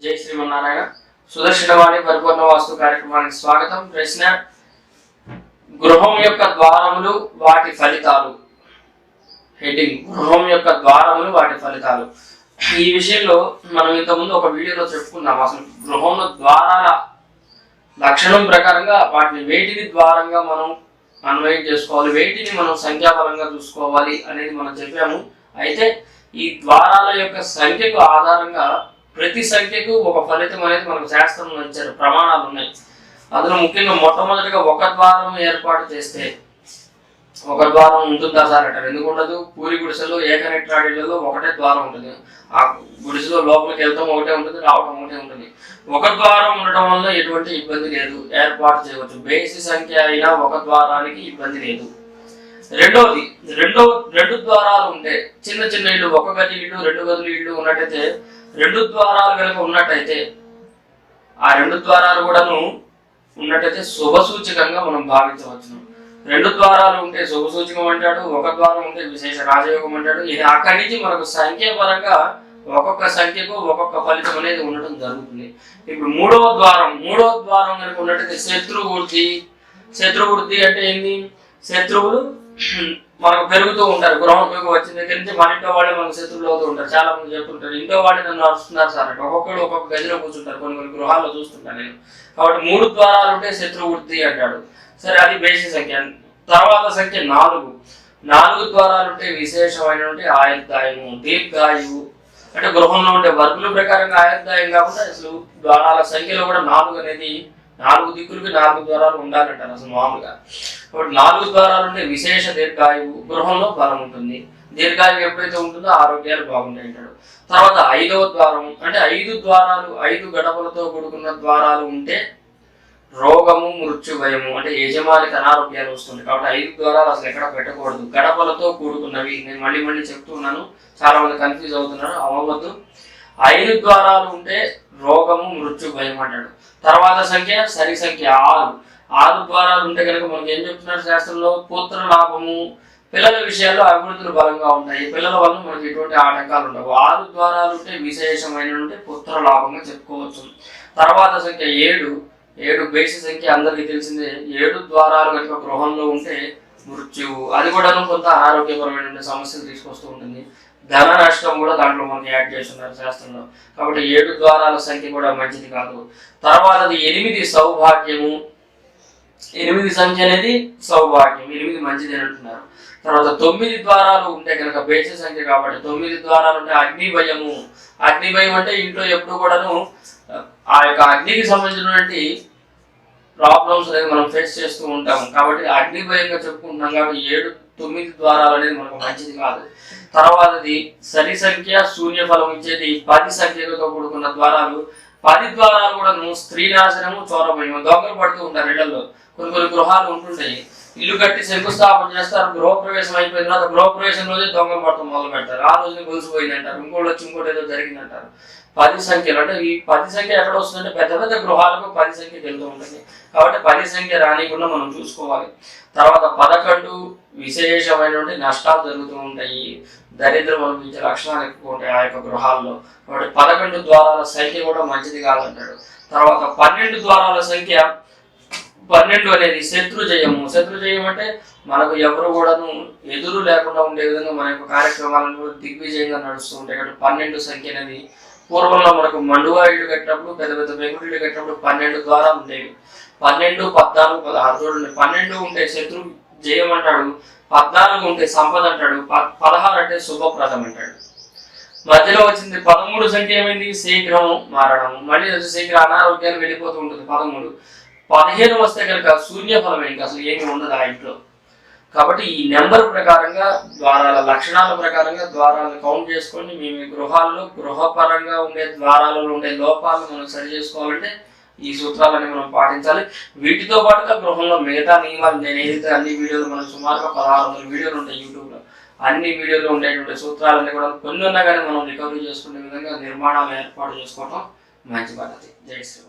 జై శ్రీమన్నారాయణ. సుదర్శనవాణి పరిపూర్ణ వాస్తు కార్యక్రమానికి స్వాగతం. ప్రశ్న: గృహం యొక్క ద్వారములు వాటి ఫలితాలు. హెడ్డింగ్: గృహం యొక్క ద్వారములు వాటి ఫలితాలు. ఈ విషయంలో మనం ఇంతకుముందు ఒక వీడియోలో చెప్పుకున్నాం. అసలు గృహంలో ద్వారాల లక్షణం ప్రకారంగా వాటిని వేటిని ద్వారంగా మనం అన్వయం చేసుకోవాలి, వేటిని మనం సంఖ్యాపరంగా చూసుకోవాలి అనేది మనం చెప్పాము. అయితే ఈ ద్వారాల యొక్క సంఖ్యకు ఆధారంగా ప్రతి సంఖ్యకు ఒక ఫలితం అనేది మనకు శాస్త్రంలో ఇచ్చారు, ప్రమాణాలు ఉన్నాయి. అందులో ముఖ్యంగా మొట్టమొదటిగా ఒక ద్వారం ఏర్పాటు చేస్తే, ఒక ద్వారం ఉంటుందా సార్ అంటారు. ఎందుకు ఉండదు? పూరి గుడిసెలో ఏకనిట్రాడిలలో ఒకటే ద్వారం ఉంటుంది. ఆ గుడిసెలో లోపలికి వెళ్తాం ఒకటే ఉంటుంది, రావటం ఒకటే ఉంటుంది. ఒక ద్వారం ఉండటం వల్ల ఎటువంటి ఇబ్బంది లేదు, ఏర్పాటు చేయవచ్చు. బేసి సంఖ్య అయినా ఒక ద్వారానికి ఇబ్బంది లేదు. రెండవది, రెండు ద్వారాలు ఉంటే, చిన్న చిన్న ఇళ్ళు, ఒక గది ఇళ్ళు, రెండు గదులు ఇళ్ళు ఉన్నట్టయితే, రెండు ద్వారాలు కనుక ఉన్నట్టయితే, ఆ రెండు ద్వారాలు కూడాను ఉన్నట్టయితే శుభ సూచకంగా మనం భావించవచ్చు. రెండు ద్వారాలు ఉంటే శుభ సూచకం అంటాడు, ఒక ద్వారం ఉంటే విశేష రాజయోగం అంటాడు. ఇది అక్కడి నుంచి మనకు సంఖ్యాపరంగా ఒక్కొక్క సంఖ్యకు ఒక్కొక్క ఫలితం అనేది ఉండడం జరుగుతుంది. ఇప్పుడు మూడవ ద్వారం కనుక ఉన్నట్టయితే శత్రువృద్ధి అంటే ఏంటి? శత్రువులు మనకు పెరుగుతూ ఉంటారు. గృహంలోకి వచ్చిన దగ్గర నుంచి మన ఇంట్లో వాళ్ళే మనకు శత్రువులు అవుతూ ఉంటారు. చాలా మంది చెప్తుంటారు, ఇంట్లో వాళ్ళే నన్ను అరుస్తున్నారు సార్ అంటే. ఒక్కొక్కడు ఒక్కొక్క గదిలో కూర్చుంటారు, కొన్ని గృహాల్లో చూస్తుంటాను నేను. కాబట్టి 3 ద్వారాలు ఉంటే శత్రువృద్ధి అంటాడు. సరే, అది బేసి సంఖ్య. తర్వాత సంఖ్య 4 ద్వారాలు ఉంటే విశేషమైనటువంటి ఆయుర్దాయము, దీర్ఘాయువు. అంటే గృహంలో ఉండే వర్గుల ప్రకారంగా ఆయుర్దాయం కాకుండా అసలు ద్వారాల సంఖ్యలో కూడా 4 అనేది, 4 దిక్కులకి 4 ద్వారాలు ఉండాలంటారు అసలు మామూలుగా. కాబట్టి 4 ద్వారాలు ఉంటే విశేష దీర్ఘాయువు, గృహంలో బలం ఉంటుంది. దీర్ఘాయువు ఎప్పుడైతే ఉంటుందో ఆరోగ్యాలు బాగుంటాయి అంటాడు. తర్వాత 5వ ద్వారం అంటే 5 ద్వారాలు, 5 గడపలతో కూడుకున్న ద్వారాలు ఉంటే రోగము, మృత్యు, భయము అంటే యజమానికి అనారోగ్యాలు వస్తుంది. కాబట్టి 5 ద్వారాలు అసలు ఎక్కడ పెట్టకూడదు. గడపలతో కూడుకున్నవి, నేను మళ్ళీ చెప్తున్నాను, చాలా మంది కన్ఫ్యూజ్ అవుతున్నారు, అవ్వవద్దు. 5 ద్వారాలు ఉంటే రోగము, మృత్యు, భయం అంటాడు. తర్వాత సంఖ్య సరి సంఖ్య 6 ద్వారాలు ఉంటే కనుక మనకి ఏం చెప్తున్నారు శాస్త్రంలో? పుత్ర లాభము, పిల్లల విషయాల్లో అభివృద్ధులు బలంగా ఉంటాయి, పిల్లల వల్ల మనకి ఎటువంటి ఆటంకాలు ఉండవు. 6 ద్వారాలు ఉంటే విశేషమైన పుత్ర లాభంగా చెప్పుకోవచ్చు. తర్వాత సంఖ్య 7 బేసి సంఖ్య అందరికీ తెలిసిందే. 7 ద్వారాలు కనుక గృహంలో ఉంటే మృత్యువు, అది కూడా కొంత అనారోగ్యపరమైన సమస్యలు తీసుకొస్తూ ఉంటుంది. ధన నష్టం కూడా దాంట్లో మనకి యాడ్ చేస్తున్నారు శాస్త్రంలో. కాబట్టి 7 ద్వారాల సంఖ్య కూడా మంచిది కాదు. తర్వాత 8 సౌభాగ్యము, 8 సంఖ్య అనేది సౌభాగ్యం, 8 మంచిది అని అంటున్నారు. తర్వాత 9 ద్వారాలు ఉంటే కనుక బేసి సంఖ్య కాబట్టి 9 ద్వారాలు ఉంటే అగ్నిభయము. అగ్నిభయం అంటే ఇంట్లో ఎప్పుడు కూడాను ఆ యొక్క అగ్నికి సంబంధించినటువంటి ప్రాబ్లమ్స్ అనేది మనం ఫేస్ చేస్తూ ఉంటాం. కాబట్టి అగ్నిభయంగా చెప్పుకుంటున్నాం. కాబట్టి 9 ద్వారాలు అనేది మనకు మంచిది కాదు. తర్వాతది సరి సంఖ్య శూన్య ఫలం ఇచ్చేది 10 సంఖ్యలతో కూడుకున్న ద్వారాలు. 10 ద్వారాలు కూడా స్త్రీ నాశనము, చోరభయం, దొంగలు పడుతూ ఉంటారు ఇళ్లలో. కొన్ని గృహాలు ఉంటుంటాయి, ఇల్లు కట్టి శంకుస్థాపన చేస్తారు, గృహప్రవేశం అయిపోయిన తర్వాత గృహప్రవేశం రోజే దొంగలు పడతాం మొదలు పెడతారు. ఆ రోజున గొలుసుపోయింది అంటారు, ఇంకోటి ఏదో జరిగిందంటారు. 10 సంఖ్యలు అంటే ఈ 10 సంఖ్య ఎక్కడ వస్తుందంటే పెద్ద గృహాలకు 10 సంఖ్య వెళ్తూ ఉంటుంది. కాబట్టి 10 సంఖ్య రానికుండా మనం చూసుకోవాలి. తర్వాత 11 విశేషమైనటువంటి నష్టాలు జరుగుతూ ఉంటాయి, దరిద్రం అనిపించే లక్షణాలు ఎక్కువ ఉంటాయి ఆ యొక్క గృహాల్లో. కాబట్టి 11 ద్వారాల సంఖ్య కూడా మంచిది కాదంటాడు. తర్వాత 12 ద్వారాల సంఖ్య 12 అనేది శత్రుజయము. శత్రుజయం అంటే మనకు ఎవరు కూడాను ఎదురు లేకుండా ఉండే విధంగా మన యొక్క కార్యక్రమాలను కూడా దిగ్విజయంగా నడుస్తూ ఉంటాయి. కాబట్టి 12 సంఖ్య అనేది పూర్వంలో మనకు మండువా ఇళ్ళు కట్టినప్పుడు, పెద్ద పెంకుటి ఇళ్ళు కట్టినప్పుడు 12 ద్వారాలు ఉండేవి. 12, 14, 16 చూడండి. 12 ఉంటే శత్రు జయం అంటాడు, 14 ఉంటే సంపద అంటాడు, 16 అంటే శుభప్రదం అంటాడు. మధ్యలో వచ్చింది 13 సంఖ్య ఏమైంది? శీఘ్రం మారడం, మళ్ళీ శీఘ్ర అనారోగ్యాలు వెళ్ళిపోతూ ఉంటుంది 13. 15 వస్తే కనుక శూన్య ఫలమే, ఇంకా అసలు ఏమి ఉండదు ఆ ఇంట్లో. కాబట్టి ఈ నెంబర్ ప్రకారంగా, ద్వారాల లక్షణాల ప్రకారంగా ద్వారాలను కౌంట్ చేసుకొని మేము గృహాల్లో గృహపరంగా ఉండే ద్వారాలలో ఉండే లోపాలను మనం సరి చేసుకోవాలంటే ఈ సూత్రాలన్నీ మనం పాటించాలి. వీటితో పాటుగా గృహంలో మిగతా నియమాలు, నేను ఏదైతే అన్ని వీడియోలు, మనం సుమారుగా 1600 వీడియోలు ఉంటాయి యూట్యూబ్లో, అన్ని వీడియోలో ఉండేటువంటి సూత్రాలన్నీ కూడా కొన్ని ఉన్నా కానీ మనం రికవరీ చేసుకునే విధంగా నిర్మాణాలు ఏర్పాటు చేసుకోవడం మంచి పద్ధతి. జై శ్రీ.